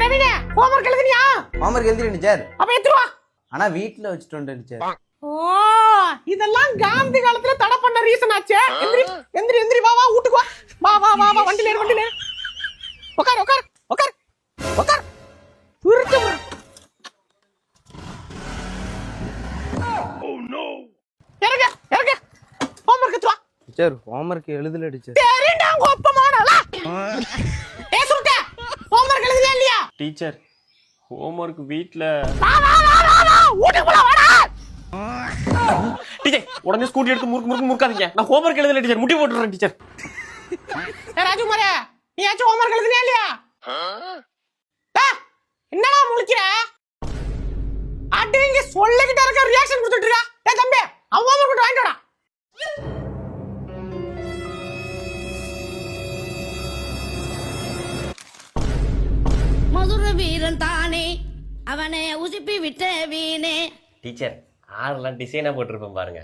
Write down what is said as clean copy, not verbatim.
Praveen homework எழுதுனியா? Homework எழுதிட்டேன் teacher. அப்ப எடுத்துவா. ஆனா வீட்ல வச்சிட்டு வந்துட்டேன் டீச்சர். ஓ இதெல்லாம் காந்தி காலத்துல தடை பண்ண ரீசன் ஆச்சே. எந்திரி எந்திரி எந்திரி வா வா வீட்டுக்கு வா. வா வா வா வா வண்டில ஏறு வண்டில ஏறு. உட்கார் உட்கார் உட்கார் உட்கார். உருட்டு. Oh no. இறங்க இறங்க. ஹோம்வொர்க் எடுத்து வா. டீச்சர் ஹோம்வொர்க் எழுதல டீச்சர். தெரியும்டா உங்க ஒப்பமானல. ஏய் சுருட்ட. ஹோம்வொர்க் எழுதலையா இல்லையா? டீச்சர் ஹோம்வொர்க் வீட்ல. வா வா வா வா வா வீட்டுக்கு போலாம் வாடா. டீச்சர் உடனே ஸ்கூட்டி எடுத்து முறுக்காதீங்க. நான் ஹோம்வொர்க் எழுதல டீச்சர். முட்டி போட்டுறேன் டீச்சர். ஏ ராஜுமாரே நீ ஏதாச்சும் ஹோம்வொர்க் எழுதலையா இல்லையா? என்னடா முழிக்கிற? அடிங்க சொல்லிக்கிட்டே இருக்க ரியாக்ஷன் கொடுத்துட்டு இருக்கா. டேய் தம்பி அவன் ஹோம்வொர்க் மட்டும் வாங்கிட்டு வாடா. மதுர வீரன் தானே அவனை உசுப்பி விட்ட வீணே. டீச்சர் ஆறுலாம் டிசைனா போட்டிருப்பேன் பாருங்க.